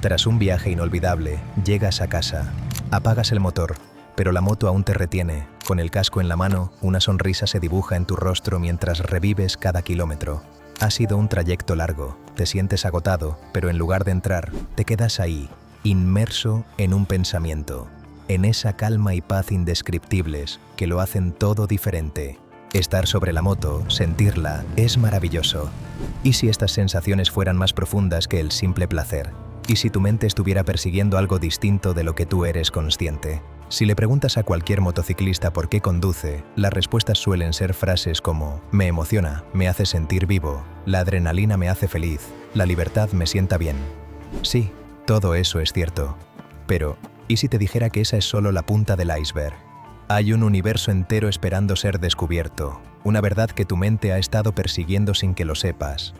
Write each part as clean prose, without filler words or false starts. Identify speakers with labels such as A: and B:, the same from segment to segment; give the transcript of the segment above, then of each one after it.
A: Tras un viaje inolvidable, llegas a casa. Apagas el motor, pero la moto aún te retiene. Con el casco en la mano, una sonrisa se dibuja en tu rostro mientras revives cada kilómetro. Ha sido un trayecto largo, te sientes agotado, pero en lugar de entrar, te quedas ahí, inmerso en un pensamiento, en esa calma y paz indescriptibles que lo hacen todo diferente. Estar sobre la moto, sentirla, es maravilloso. ¿Y si estas sensaciones fueran más profundas que el simple placer? ¿Y si tu mente estuviera persiguiendo algo distinto de lo que tú eres consciente? Si le preguntas a cualquier motociclista por qué conduce, las respuestas suelen ser frases como: me emociona, me hace sentir vivo, la adrenalina me hace feliz, la libertad me sienta bien. Sí, todo eso es cierto. Pero, ¿y si te dijera que esa es solo la punta del iceberg? Hay un universo entero esperando ser descubierto, una verdad que tu mente ha estado persiguiendo sin que lo sepas.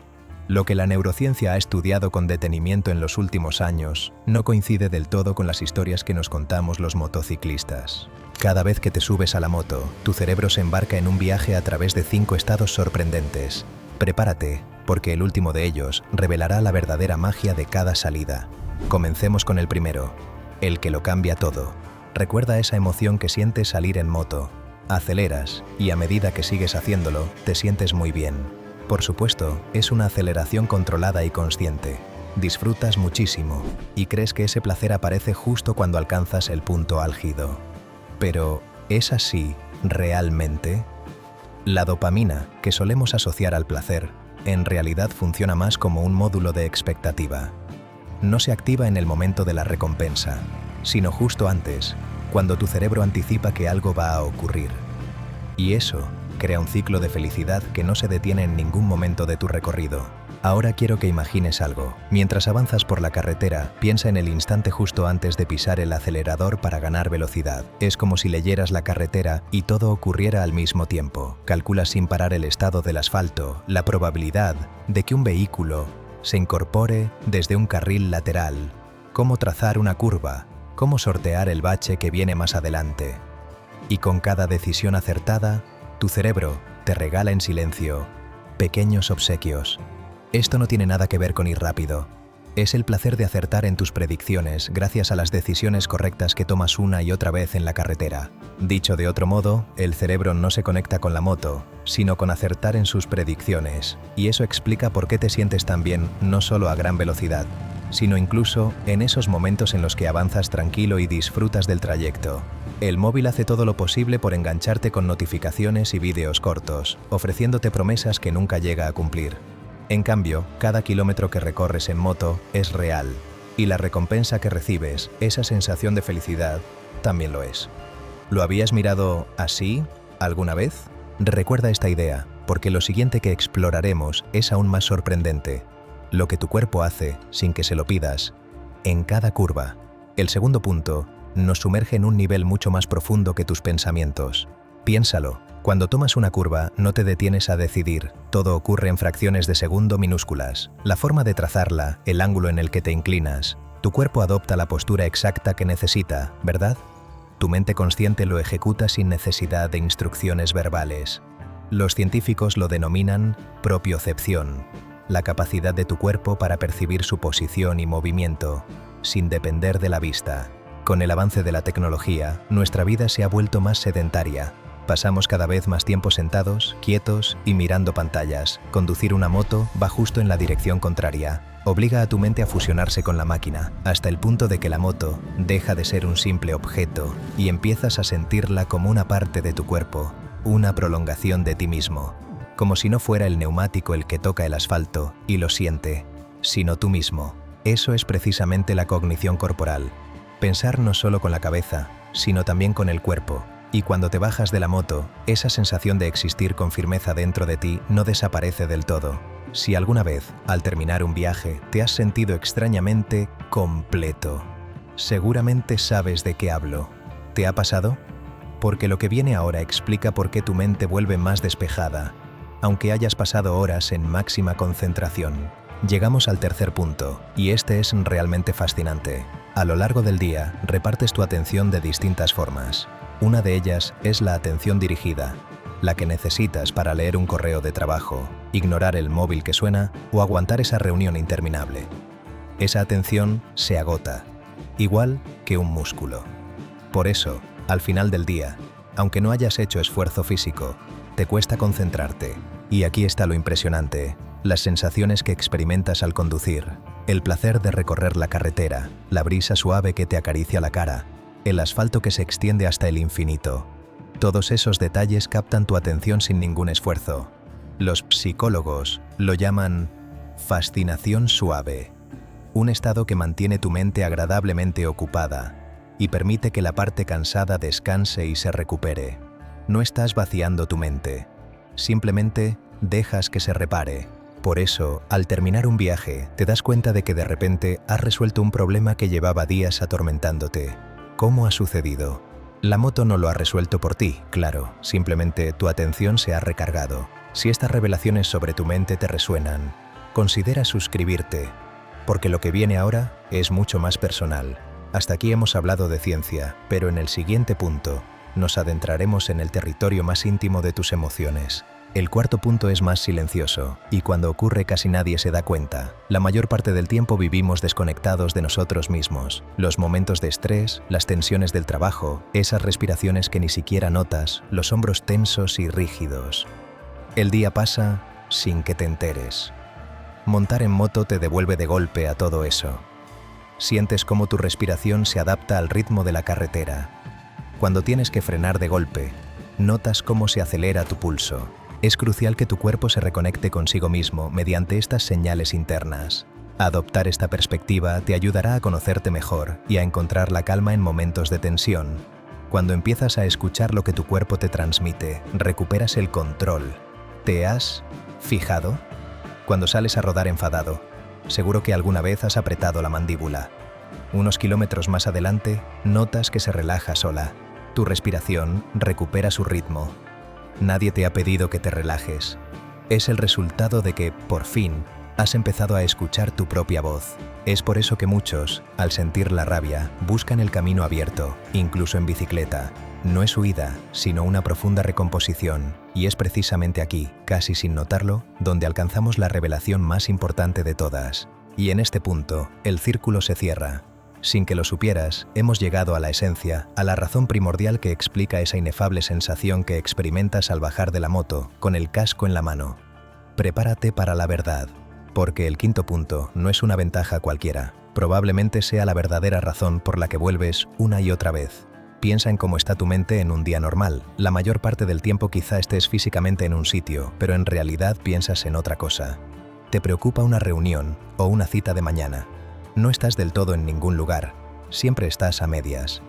A: Lo que la neurociencia ha estudiado con detenimiento en los últimos años no coincide del todo con las historias que nos contamos los motociclistas. Cada vez que te subes a la moto, tu cerebro se embarca en un viaje a través de 5 estados sorprendentes. Prepárate, porque el último de ellos revelará la verdadera magia de cada salida. Comencemos con el primero, el que lo cambia todo. Recuerda esa emoción que sientes salir en moto. Aceleras y a medida que sigues haciéndolo, te sientes muy bien. Por supuesto, es una aceleración controlada y consciente. Disfrutas muchísimo y crees que ese placer aparece justo cuando alcanzas el punto álgido. Pero, ¿es así realmente? La dopamina, que solemos asociar al placer, en realidad funciona más como un módulo de expectativa. No se activa en el momento de la recompensa, sino justo antes, cuando tu cerebro anticipa que algo va a ocurrir. Y eso crea un ciclo de felicidad que no se detiene en ningún momento de tu recorrido. Ahora quiero que imagines algo. Mientras avanzas por la carretera, piensa en el instante justo antes de pisar el acelerador para ganar velocidad. Es como si leyeras la carretera y todo ocurriera al mismo tiempo. Calculas sin parar el estado del asfalto, la probabilidad de que un vehículo se incorpore desde un carril lateral, cómo trazar una curva, cómo sortear el bache que viene más adelante. Y con cada decisión acertada, tu cerebro te regala en silencio pequeños obsequios. Esto no tiene nada que ver con ir rápido. Es el placer de acertar en tus predicciones gracias a las decisiones correctas que tomas una y otra vez en la carretera. Dicho de otro modo, el cerebro no se conecta con la moto, sino con acertar en sus predicciones. Y eso explica por qué te sientes tan bien no solo a gran velocidad, sino incluso en esos momentos en los que avanzas tranquilo y disfrutas del trayecto. El móvil hace todo lo posible por engancharte con notificaciones y vídeos cortos, ofreciéndote promesas que nunca llega a cumplir. En cambio, cada kilómetro que recorres en moto es real, y la recompensa que recibes, esa sensación de felicidad, también lo es. ¿Lo habías mirado así alguna vez? Recuerda esta idea, porque lo siguiente que exploraremos es aún más sorprendente. Lo que tu cuerpo hace, sin que se lo pidas, en cada curva. El segundo punto nos sumerge en un nivel mucho más profundo que tus pensamientos. Piénsalo, cuando tomas una curva no te detienes a decidir, todo ocurre en fracciones de segundo minúsculas. La forma de trazarla, el ángulo en el que te inclinas, tu cuerpo adopta la postura exacta que necesita, ¿verdad? Tu mente consciente lo ejecuta sin necesidad de instrucciones verbales. Los científicos lo denominan propiocepción, la capacidad de tu cuerpo para percibir su posición y movimiento, sin depender de la vista. Con el avance de la tecnología, nuestra vida se ha vuelto más sedentaria. Pasamos cada vez más tiempo sentados, quietos y mirando pantallas. Conducir una moto va justo en la dirección contraria. Obliga a tu mente a fusionarse con la máquina, hasta el punto de que la moto deja de ser un simple objeto y empiezas a sentirla como una parte de tu cuerpo, una prolongación de ti mismo. Como si no fuera el neumático el que toca el asfalto y lo siente, sino tú mismo. Eso es precisamente la cognición corporal. Pensar no solo con la cabeza, sino también con el cuerpo. Y cuando te bajas de la moto, esa sensación de existir con firmeza dentro de ti no desaparece del todo. Si alguna vez, al terminar un viaje, te has sentido extrañamente completo, seguramente sabes de qué hablo. ¿Te ha pasado? Porque lo que viene ahora explica por qué tu mente vuelve más despejada, aunque hayas pasado horas en máxima concentración. Llegamos al tercer punto, y este es realmente fascinante. A lo largo del día, repartes tu atención de distintas formas. Una de ellas es la atención dirigida, la que necesitas para leer un correo de trabajo, ignorar el móvil que suena o aguantar esa reunión interminable. esa atención se agota, igual que un músculo. Por eso, al final del día, aunque no hayas hecho esfuerzo físico, te cuesta concentrarte. Y aquí está lo impresionante, las sensaciones que experimentas al conducir, el placer de recorrer la carretera, la brisa suave que te acaricia la cara, el asfalto que se extiende hasta el infinito. Todos esos detalles captan tu atención sin ningún esfuerzo. Los psicólogos lo llaman fascinación suave, un estado que mantiene tu mente agradablemente ocupada y permite que la parte cansada descanse y se recupere. No estás vaciando tu mente, simplemente dejas que se repare. Por eso, al terminar un viaje, te das cuenta de que de repente has resuelto un problema que llevaba días atormentándote. ¿Cómo ha sucedido? La moto no lo ha resuelto por ti, claro, simplemente tu atención se ha recargado. Si estas revelaciones sobre tu mente te resuenan, considera suscribirte, porque lo que viene ahora es mucho más personal. Hasta aquí hemos hablado de ciencia, pero en el siguiente punto nos adentraremos en el territorio más íntimo de tus emociones. El cuarto punto es más silencioso, y cuando ocurre casi nadie se da cuenta. La mayor parte del tiempo vivimos desconectados de nosotros mismos. Los momentos de estrés, las tensiones del trabajo, esas respiraciones que ni siquiera notas, los hombros tensos y rígidos. El día pasa sin que te enteres. Montar en moto te devuelve de golpe a todo eso. Sientes cómo tu respiración se adapta al ritmo de la carretera. Cuando tienes que frenar de golpe, notas cómo se acelera tu pulso. Es crucial que tu cuerpo se reconecte consigo mismo mediante estas señales internas. Adoptar esta perspectiva te ayudará a conocerte mejor y a encontrar la calma en momentos de tensión. Cuando empiezas a escuchar lo que tu cuerpo te transmite, recuperas el control. ¿Te has fijado? Cuando sales a rodar enfadado, seguro que alguna vez has apretado la mandíbula. Unos kilómetros más adelante, notas que se relaja sola. Tu respiración recupera su ritmo. Nadie te ha pedido que te relajes. Es el resultado de que, por fin, has empezado a escuchar tu propia voz. Es por eso que muchos, al sentir la rabia, buscan el camino abierto, incluso en bicicleta. No es huida, sino una profunda recomposición, y es precisamente aquí, casi sin notarlo, donde alcanzamos la revelación más importante de todas. Y en este punto, el círculo se cierra. Sin que lo supieras, hemos llegado a la esencia, a la razón primordial que explica esa inefable sensación que experimentas al bajar de la moto, con el casco en la mano. Prepárate para la verdad, porque el quinto punto no es una ventaja cualquiera. Probablemente sea la verdadera razón por la que vuelves una y otra vez. Piensa en cómo está tu mente en un día normal. La mayor parte del tiempo quizá estés físicamente en un sitio, pero en realidad piensas en otra cosa. Te preocupa una reunión o una cita de mañana. No estás del todo en ningún lugar, siempre estás a medias.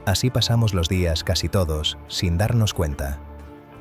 A: Así pasamos los días casi todos, sin darnos cuenta.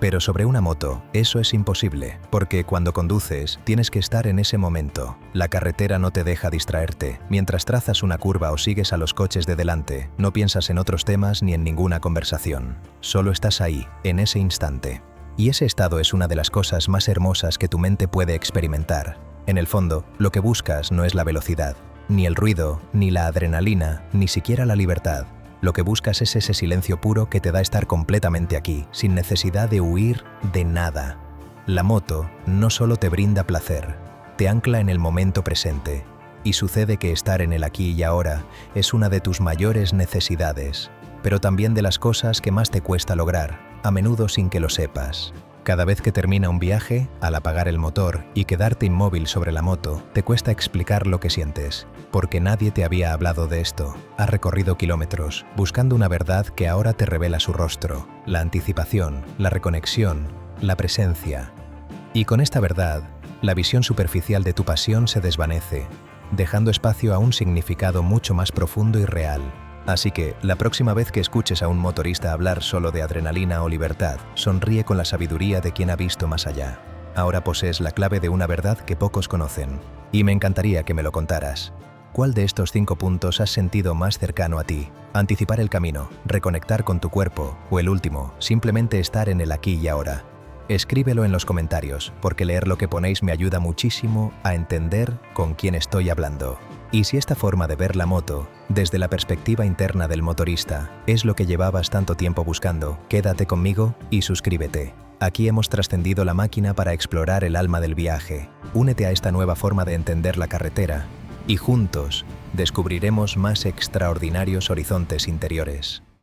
A: Pero sobre una moto, eso es imposible, porque cuando conduces, tienes que estar en ese momento. La carretera no te deja distraerte. Mientras trazas una curva o sigues a los coches de delante, no piensas en otros temas ni en ninguna conversación. Solo estás ahí, en ese instante. Y ese estado es una de las cosas más hermosas que tu mente puede experimentar. En el fondo, lo que buscas no es la velocidad, ni el ruido, ni la adrenalina, ni siquiera la libertad. Lo que buscas es ese silencio puro que te da estar completamente aquí, sin necesidad de huir de nada. La moto no solo te brinda placer, te ancla en el momento presente. Y sucede que estar en el aquí y ahora es una de tus mayores necesidades, pero también de las cosas que más te cuesta lograr, a menudo sin que lo sepas. Cada vez que termina un viaje, al apagar el motor y quedarte inmóvil sobre la moto, te cuesta explicar lo que sientes, porque nadie te había hablado de esto. Has recorrido kilómetros, buscando una verdad que ahora te revela su rostro, la anticipación, la reconexión, la presencia. Y con esta verdad, la visión superficial de tu pasión se desvanece, dejando espacio a un significado mucho más profundo y real. Así que, la próxima vez que escuches a un motorista hablar solo de adrenalina o libertad, sonríe con la sabiduría de quien ha visto más allá. Ahora posees la clave de una verdad que pocos conocen. Y me encantaría que me lo contaras. ¿Cuál de estos 5 puntos has sentido más cercano a ti? Anticipar el camino, reconectar con tu cuerpo, o el último, simplemente estar en el aquí y ahora. Escríbelo en los comentarios, porque leer lo que ponéis me ayuda muchísimo a entender con quién estoy hablando. Y si esta forma de ver la moto, desde la perspectiva interna del motorista, es lo que llevabas tanto tiempo buscando, quédate conmigo y suscríbete. Aquí hemos trascendido la máquina para explorar el alma del viaje. Únete a esta nueva forma de entender la carretera y juntos descubriremos más extraordinarios horizontes interiores.